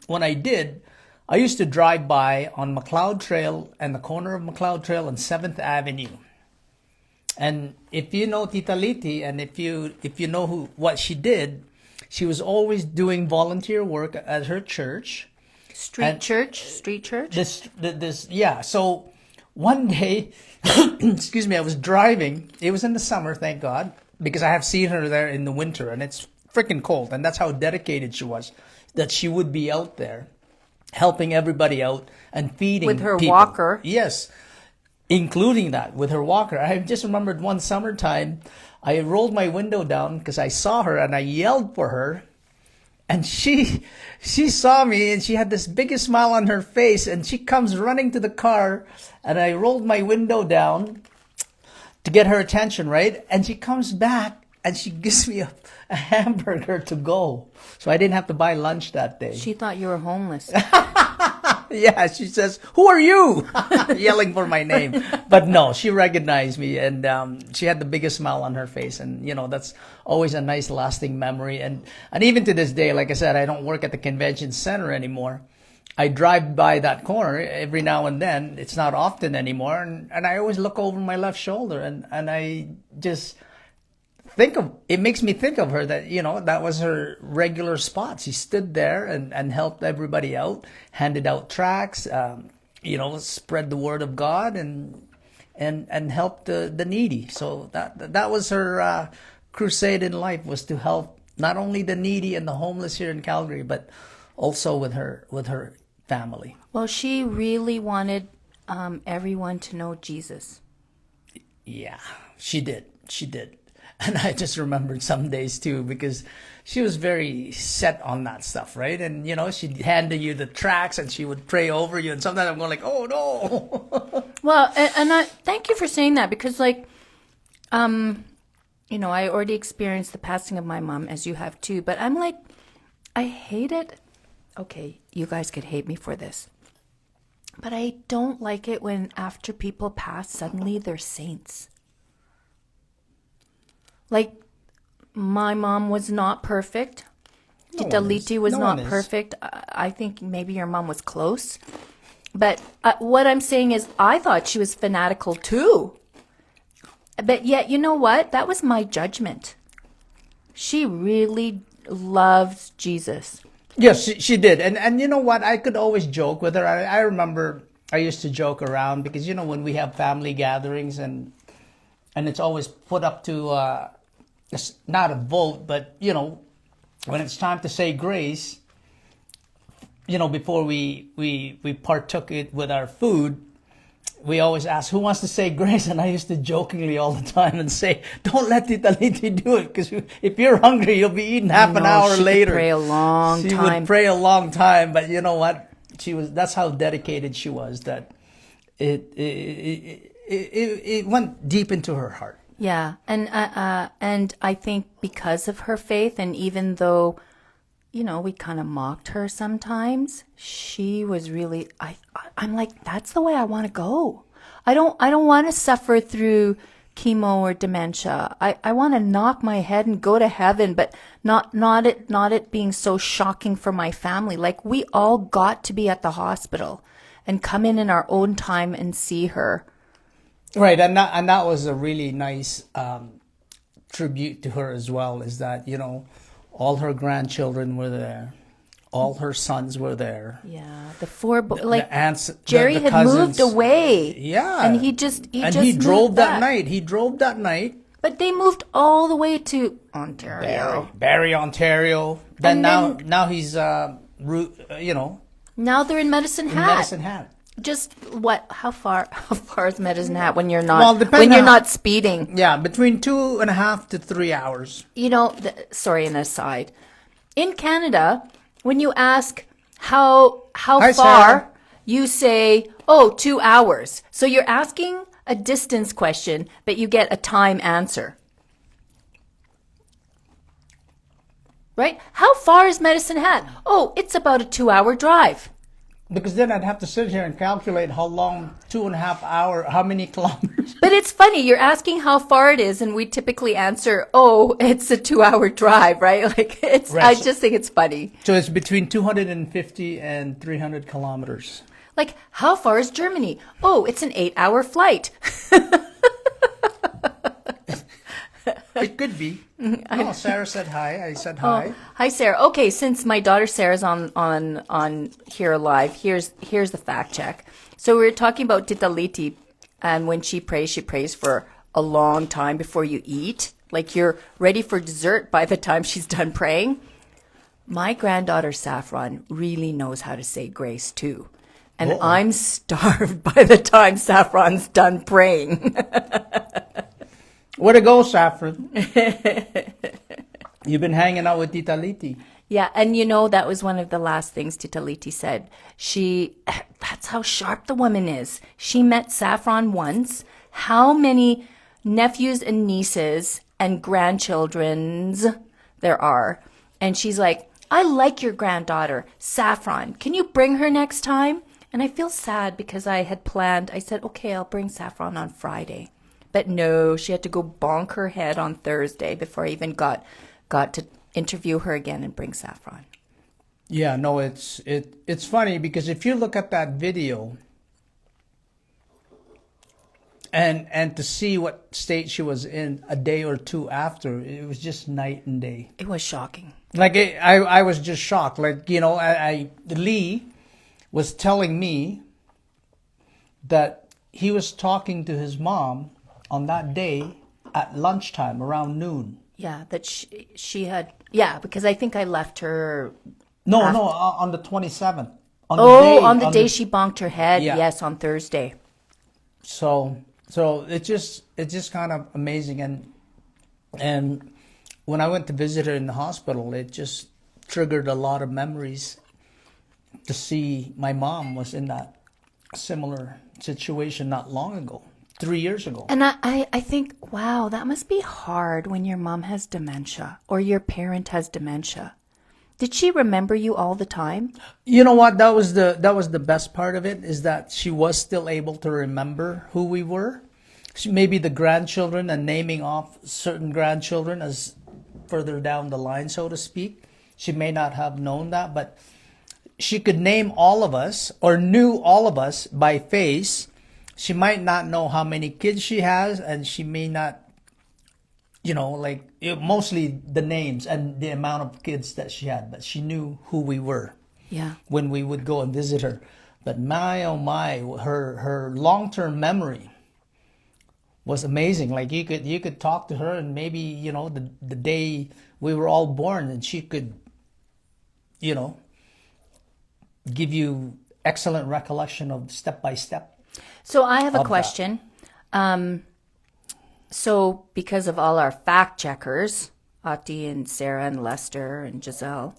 when I did, I used to drive by on McLeod Trail and the corner of McLeod Trail and 7th Avenue. And if you know Tita Letty, and if you know what she did, she was always doing volunteer work at her church. Street church. Yeah. So one day, excuse me, I was driving. It was in the summer, thank God, because I have seen her there in the winter, and it's freaking cold. And that's how dedicated she was, that she would be out there helping everybody out and feeding with her people. walker. Yes. Including that with her walker. I just remembered one summertime, I rolled my window down because I saw her and I yelled for her. And she saw me and she had this biggest smile on her face and she comes running to the car and I rolled my window down to get her attention, right? And she comes back and she gives me a hamburger to go. So I didn't have to buy lunch that day. She thought you were homeless. Yeah, she says, "Who are you?" Yelling for my name. But no, she recognized me, and she had the biggest smile on her face. And, that's always a nice lasting memory. And even to this day, like I said, I don't work at the convention center anymore. I drive by that corner every now and then. It's not often anymore. And I always look over my left shoulder, and I just it makes me think of her, that, that was her regular spot. She stood there and helped everybody out, handed out tracts, spread the word of God and helped the needy. So that was her crusade in life, was to help not only the needy and the homeless here in Calgary, but also with her family. Well, she really wanted everyone to know Jesus. Yeah, she did. And I just remembered some days too, because she was very set on that stuff, right? And, she'd hand you the tracts and she would pray over you. And sometimes I'm going like, oh, no. Well, and I thank you for saying that, because, I already experienced the passing of my mom, as you have too. But I'm like, I hate it. Okay, you guys could hate me for this. But I don't like it when after people pass, suddenly they're saints. Like, my mom was not perfect. Tita Letty was not perfect. I think maybe your mom was close. But what I'm saying is, I thought she was fanatical too. But yet, you know what? That was my judgment. She really loves Jesus. Yes, she did. And you know what? I could always joke with her. I remember I used to joke around because, when we have family gatherings and it's always put up to, it's not a vote, but, when it's time to say grace, before we partook it with our food, we always ask, who wants to say grace? And I used to jokingly all the time and say, don't let Tita Letty do it, because if you're hungry, you'll be eating half an hour she later. Could pray a long she time. would pray a long time, but you know what? That's how dedicated she was, that it went deep into her heart. Yeah, and I think because of her faith, and even though, we kind of mocked her sometimes, she was really, I'm like, that's the way I want to go. I don't want to suffer through chemo or dementia. I want to knock my head and go to heaven, but not it being so shocking for my family. Like, we all got to be at the hospital and come in our own time and see her. Right, and that was a really nice tribute to her as well, is that, all her grandchildren were there. All her sons were there. Yeah, the four the aunts, Jerry the had cousins. moved away. Yeah, and he just drove that back. night. He drove that night. But they moved all the way to Ontario, Barrie, Ontario. Then now he's Now they're in Medicine Hat. Medicine Hat. Just what? How far is Medicine Hat when you're not not speeding? Yeah, between 2.5 to 3 hours. Sorry, an aside. In Canada, when you ask how Hi, far, Sarah. you say 2 hours. So you're asking a distance question, but you get a time answer. Right? How far is Medicine Hat? Oh, it's about a 2-hour drive. Because then I'd have to sit here and calculate how long, 2.5 hours, how many kilometers. But it's funny, you're asking how far it is, and we typically answer, it's a 2-hour drive, right? Like, Right. I just think it's funny. So it's between 250 and 300 kilometers. Like, how far is Germany? It's an 8-hour flight. It could be. Oh, Sarah said hi. I said hi. Hi, Sarah. Okay, since my daughter Sarah's on here live, here's the fact check. So we were talking about Tita Letty, and when she prays for a long time before you eat. Like, you're ready for dessert by the time she's done praying. My granddaughter Saffron really knows how to say grace too. And I'm starved by the time Saffron's done praying. Where to go, Saffron? You've been hanging out with Tita Letty. Yeah, and that was one of the last things Tita Letty said. That's how sharp the woman is. She met Saffron once. How many nephews and nieces and grandchildren's there are? And she's like, I like your granddaughter, Saffron. Can you bring her next time? And I feel sad because I had planned, I said, okay, I'll bring Saffron on Friday. But no, she had to go bonk her head on Thursday before I even got to interview her again and bring Saffron. Yeah, no, it's funny because if you look at that video and to see what state she was in a day or two after, it was just night and day. It was shocking. Like, I was just shocked. Like, Lee was telling me that he was talking to his mom on that day at lunchtime around noon. Yeah, that she had. Yeah, because I think I left her. No, on the 27th. On the day she bonked her head. Yeah. Yes, on Thursday. So it's just kind of amazing, and when I went to visit her in the hospital, it just triggered a lot of memories to see my mom was in that similar situation not long ago. 3 years ago. And I think, wow, that must be hard when your mom has dementia or your parent has dementia. Did she remember you all the time? You know what? That was the best part of it, is that she was still able to remember who we were. Maybe the grandchildren, and naming off certain grandchildren as further down the line, so to speak. She may not have known that, but she could name all of us or knew all of us by face. She might not know how many kids she has, and she may not, like mostly the names and the amount of kids that she had, but she knew who we were. Yeah. When we would go and visit her. But my, oh my, her long-term memory was amazing. Like you could talk to her and maybe, the day we were all born, and she could, give you excellent recollection of step by step. So I have a question. So because of all our fact checkers, Ati and Sarah and Lester and Giselle,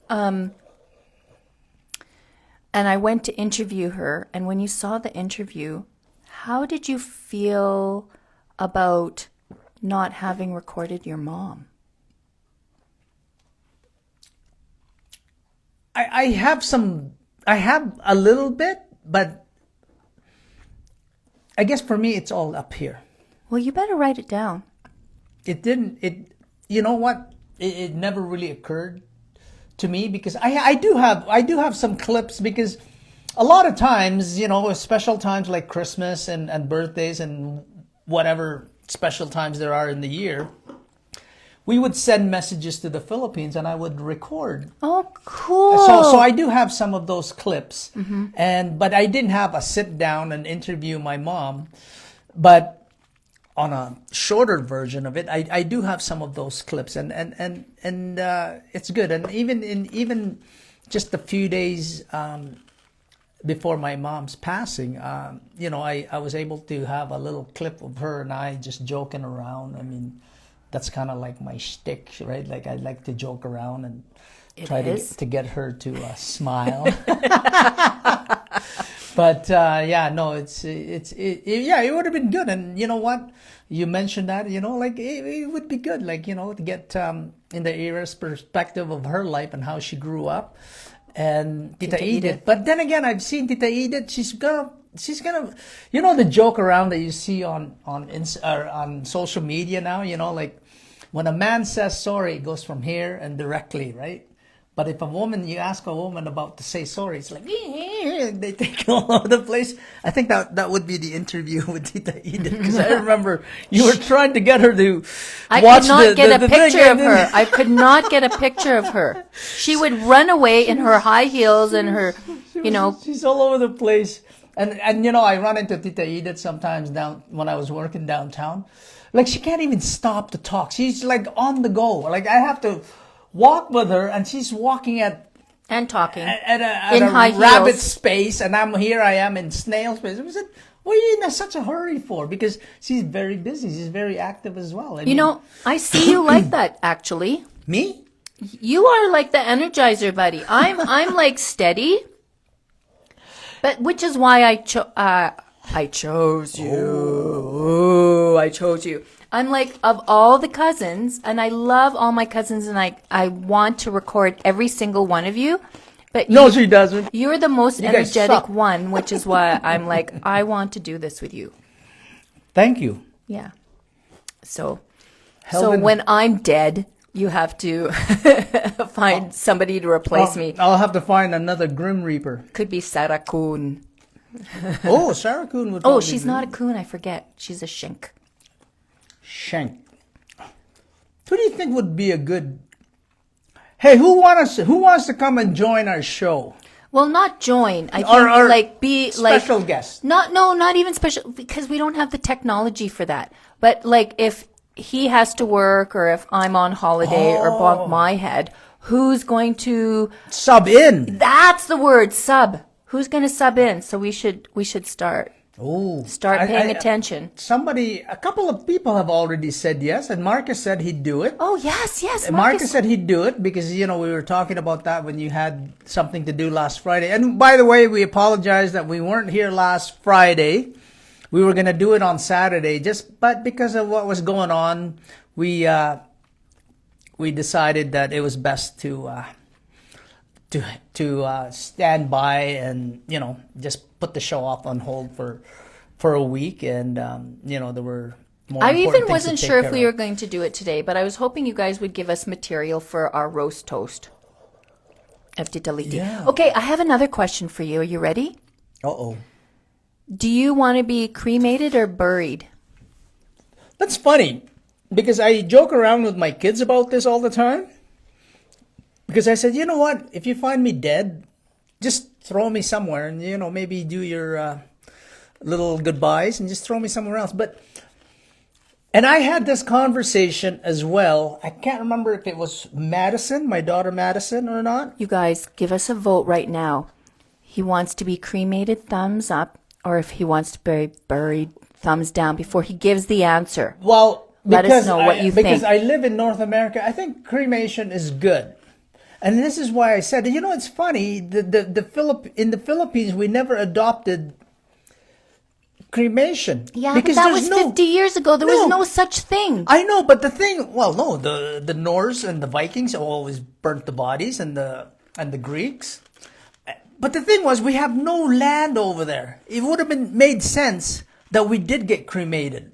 and I went to interview her. And when you saw the interview, how did you feel about not having recorded your mom? I have a little bit, but I guess for me, it's all up here. Well, you better write it down. You know what? It never really occurred to me, because I do have some clips, because a lot of times, special times like Christmas and birthdays and whatever special times there are in the year, we would send messages to the Philippines and I would record. Oh, cool. So I do have some of those clips, but I didn't have a sit down and interview my mom. But on a shorter version of it, I do have some of those clips, and it's good. And even just a few days before my mom's passing, I was able to have a little clip of her and I just joking around. I mean, that's kind of like my shtick, right? Like I like to joke around and try to get her to smile. But it would have been good. And you know what? You mentioned that, like it would be good, like, to get in the era's perspective of her life and how she grew up, and Tita Edith. But then again, I've seen Tita Edith. She's gonna, the joke around that you see on social media now. Like when a man says sorry, it goes from here and directly, right? But if you ask a woman about to say sorry, it's like, they take all over the place. I think that would be the interview with Tita Edith, because I remember you were trying to get her to watch the I could not get a picture of her. I could not get a picture of her. She would run away in her high heels and her, She's all over the place. And I run into Tita Edith sometimes when I was working downtown. Like, she can't even stop to talk. She's like on the go. Like, I have to walk with her, and she's walking and talking at in a high rabbit heels. space, and I am in snail space. I said, what are you in such a hurry for? Because she's very busy. She's very active as well. I see you like that, actually. Me? You are like the Energizer Buddy. I'm like steady, but which is why I chose you. Oh, I chose you. I'm like, of all the cousins, and I love all my cousins, and I want to record every single one of you. But no, she doesn't. You're the most energetic one, which is why I'm like, I want to do this with you. Thank you. Yeah. So when I'm dead, you have to find somebody to replace me. I'll have to find another Grim Reaper. Could be Sarah Kuhn. Oh, Sarah Kuhn would. Oh, she's not a coon. I forget. She's a shink. Shank. Who do you think would be a good? Hey, who wants to come and join our show? Well, not join. I think or like be special like guest. Not even special, because we don't have the technology for that. But like if he has to work, or if I'm on holiday or bump my head, who's going to sub in? That's the word, sub. Who's going to sub in? So we should start. Start paying attention. A couple of people have already said yes, and Marcus said he'd do it. Oh, yes. Marcus said he'd do it because, we were talking about that when you had something to do last Friday. And by the way, we apologize that we weren't here last Friday. We were going to do it on Saturday, but because of what was going on, we decided that it was best to stand by and just put the show off on hold for a week, and there were more. I even wasn't sure if we were going to do it today, but I was hoping you guys would give us material for our roast toast of Tita Letty. Yeah. Okay, I have another question for you. Are you ready? Uh-oh. Do you want to be cremated or buried? That's funny. because I joke around with my kids about this all the time. Because I said, you know what? If you find me dead, just throw me somewhere and, maybe do your little goodbyes and just throw me somewhere else. And I had this conversation as well. I can't remember if it was Madison, my daughter Madison, or not. You guys, give us a vote right now. He wants to be cremated, thumbs up, or if he wants to be buried, thumbs down before he gives the answer. Well, let us know what you think. Because I live in North America, I think cremation is good. And this is why I said, it's funny, in the Philippines, we never adopted cremation. Yeah, because but that was 50 years ago. There was no such thing. I know, but the Norse and the Vikings always burnt the bodies, and the Greeks. But the thing was, we have no land over there. It would have made sense that we did get cremated.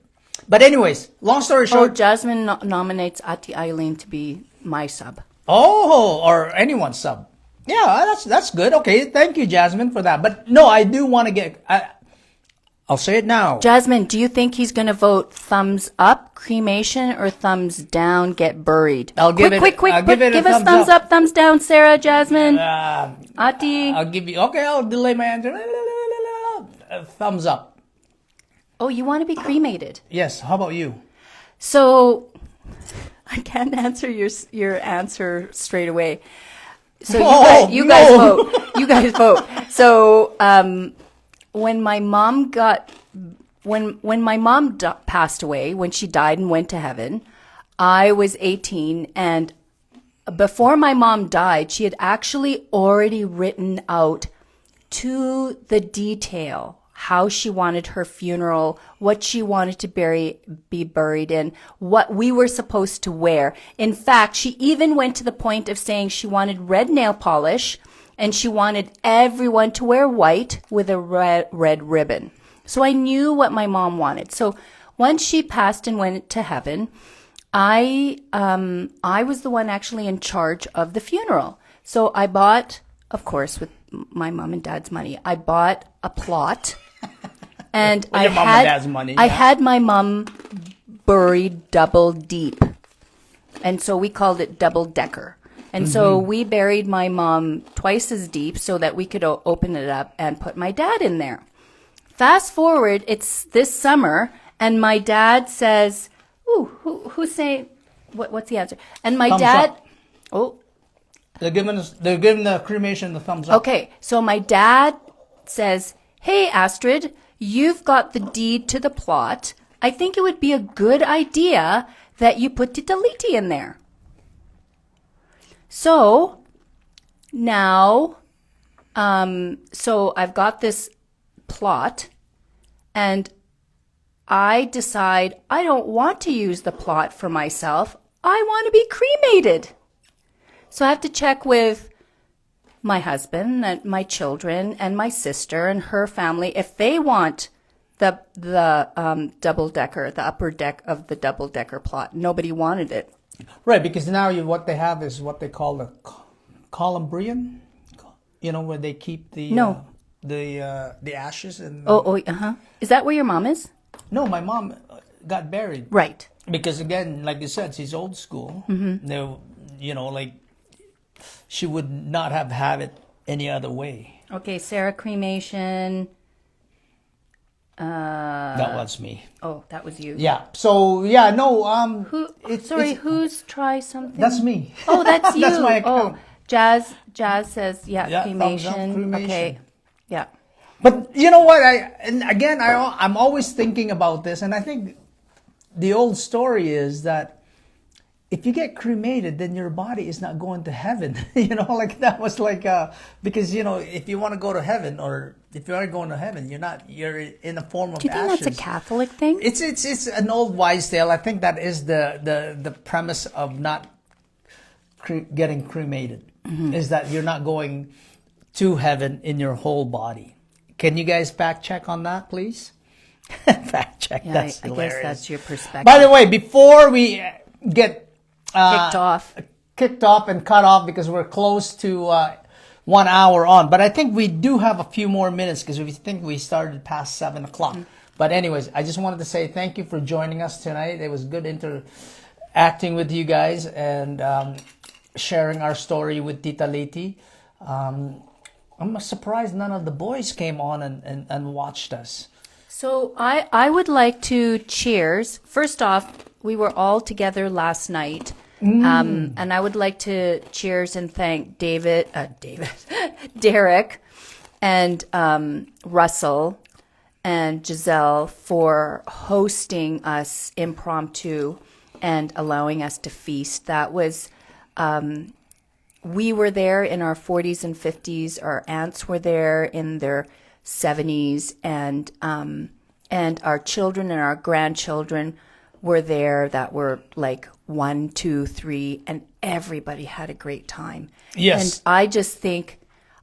But anyways, long story short. Jasmine nominates Ati Eileen to be my sub. Oh, or anyone's sub. Yeah, that's good. Okay, thank you, Jasmine, for that. But no, I do want to get... I'll say it now. Jasmine, do you think he's going to vote thumbs up, cremation, or thumbs down, get buried? I'll give it. Give us thumbs up, thumbs down, Sarah, Jasmine. Ati. I'll give you. Okay, I'll delay my answer. Thumbs up. Oh, you want to be cremated? Yes. How about you? So, I can't answer your answer straight away. So you guys vote. You guys vote. So, when my mom passed away, when she died and went to heaven, I was 18, and before my mom died, she had actually already written out to the detail how she wanted her funeral, what she wanted to be buried in, what we were supposed to wear. In fact, she even went to the point of saying she wanted red nail polish, and she wanted everyone to wear white with a red ribbon. So I knew what my mom wanted. So once she passed and went to heaven, I was the one actually in charge of the funeral. So I bought, of course, with my mom and dad's money, I bought a plot. And I had my mom buried double deep. And so we called it double decker. And so we buried my mom twice as deep so that we could open it up and put my dad in there. Fast forward, it's this summer, and my dad says, who's saying, what's the answer? And my dad, they're giving the cremation the thumbs up. Okay, so my dad says, hey, Astrid, you've got the deed to the plot. I think it would be a good idea that you put Titaliti in there. So now, so I've got this plot, and I decide I don't want to use the plot for myself. I want to be cremated. So I have to check with my husband and my children and my sister and her family if they want the double decker, the upper deck of the double decker plot. Nobody wanted it. Right, because now what they have is what they call the Columbrian, where they keep the ashes. And Is that where your mom is? No, my mom got buried. Right. Because again, like you said, she's old school. Like she would not have had it any other way. Okay, Sarah, cremation. That was me. Oh, that was you. Yeah. So yeah, no. Who's try something? That's me. Oh, that's you. That's my account. Jazz says cremation. Okay. Yeah. But you know what? I'm always thinking about this, and I think the old story is that if you get cremated, then your body is not going to heaven. That was because if you want to go to heaven, or if you are going to heaven, you're in a form of ashes. Do you think that's a Catholic thing? It's an old wives' tale. I think that is the premise of not getting cremated, is that you're not going to heaven in your whole body. Can you guys fact check on that, please? Fact check. Yeah, that's I hilarious. guess that's your perspective. By the way, before we get kicked off and cut off, because we're close to 1 hour on, but I think we do have a few more minutes, because we think we started past 7 o'clock. But anyways, I just wanted to say thank you for joining us tonight. It was good interacting with you guys and sharing our story with Tita Letty. I'm surprised none of the boys came on and watched us. So I would like to cheers. First off, we were all together last night. And I would like to cheers and thank Derek and Russell and Giselle for hosting us impromptu and allowing us to feast. That was, we were there in our 40s and 50s. Our aunts were there in their 70s, and our children and our grandchildren were there that were like 1, 2, 3, and everybody had a great time. Yes. And I just think,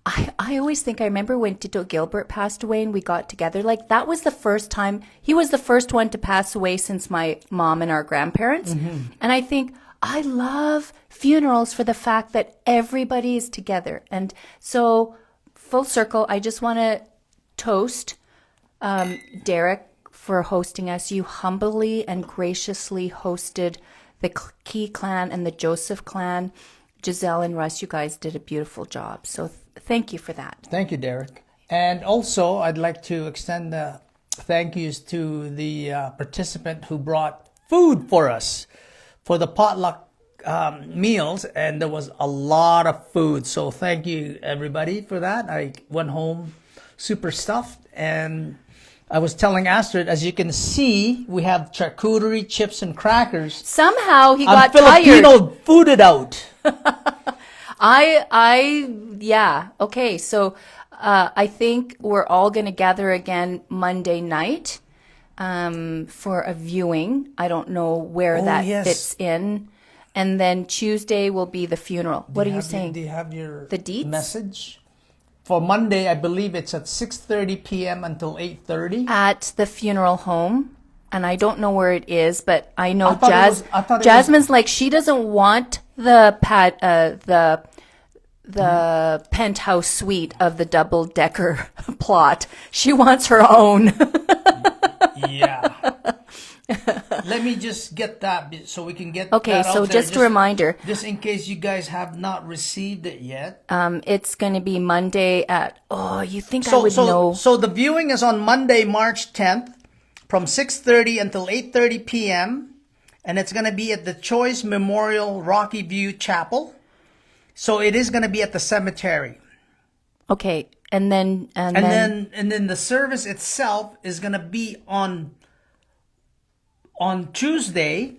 I always think, I remember when Tito Gilbert passed away and we got together, like that was the first time, he was the first one to pass away since my mom and our grandparents. Mm-hmm. And I think, I love funerals for the fact that everybody is together. And so, full circle, I just want to toast Derek for hosting us. You humbly and graciously hosted the KEE clan and the Joseph clan. Giselle and Russ, you guys did a beautiful job. So thank you for that. Thank you, Derek. And also, I'd like to extend the thank yous to the participant who brought food for us for the potluck meals, and there was a lot of food. So thank you, everybody, for that. I went home super stuffed, and I was telling Astrid, as you can see, we have charcuterie, chips, and crackers. Somehow he I'm got Filipino tired. fooded out. Yeah. Okay. So, I think we're all going to gather again Monday night, for a viewing. I don't know where that fits in. And then Tuesday will be the funeral. What are you saying? Do you have your the deets? Message? For Monday, I believe it's at 6:30 p.m. until 8:30. At the funeral home. And I don't know where it is, but I know Jasmine's like, she doesn't want the penthouse suite of the double-decker plot. She wants her own. Yeah. Let me just get that so we can get okay, that so out there. just a reminder. Just in case you guys have not received it yet. It's going to be Monday at, you think I would know. So the viewing is on Monday, March 10th from 6:30 until 8:30 p.m. And it's going to be at the Choice Memorial Rocky View Chapel. So it is going to be at the cemetery. Okay, and then the service itself is going to be on Tuesday,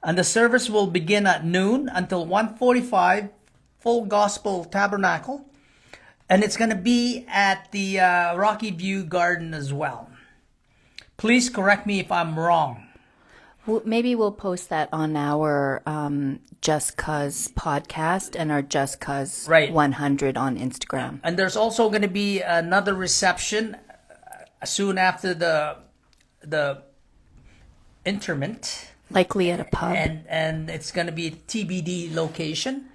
and the service will begin at noon until 1:45, full gospel tabernacle, and it's going to be at the Rocky View Garden as well. Please correct me if I'm wrong. Well, maybe we'll post that on our Just Cuz podcast and our Just Cuz 100 on Instagram. And there's also going to be another reception soon after the interment. Likely at a pub. And it's going to be a TBD location.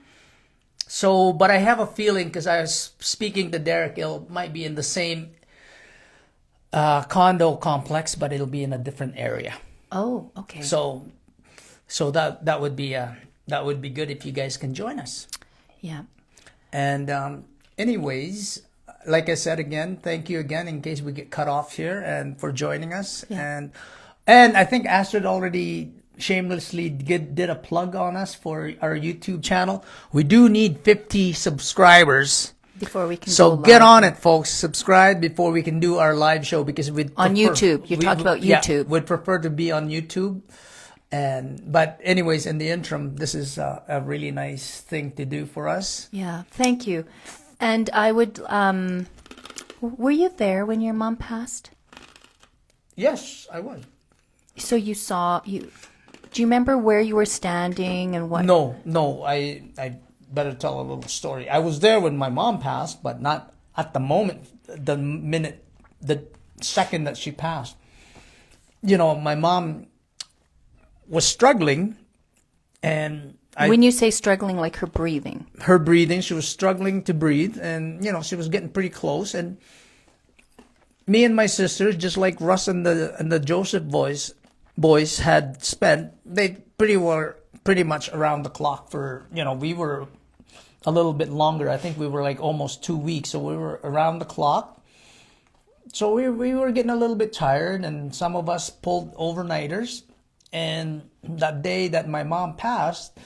So, but I have a feeling, because I was speaking to Derek, it might be in the same condo complex, but it'll be in a different area. Oh, okay. So that would be good if you guys can join us. Yeah. And anyways, like I said again, thank you again in case we get cut off here and for joining us. Yeah. And I think Astrid already shamelessly did a plug on us for our YouTube channel. We do need 50 subscribers before we can so go live. Get on it, folks. Subscribe before we can do our live show, because on YouTube. You talked about YouTube. Yeah, we'd prefer to be on YouTube. But anyways, in the interim, this is a really nice thing to do for us. Yeah, thank you. And I would, were you there when your mom passed? Yes, I was. So you saw, do you remember where you were standing and what? No, I better tell a little story. I was there when my mom passed, but not at the moment, the second that she passed. You know, my mom was struggling, and when you say struggling, like her breathing? Her breathing, she was struggling to breathe, and, you know, she was getting pretty close, and me and my sisters, just like Russ and the Joseph boys had spent, they pretty much around the clock for, we were a little bit longer. I think we were like almost 2 weeks, so we were around the clock. So we were getting a little bit tired, and some of us pulled overnighters. And that day that my mom passed,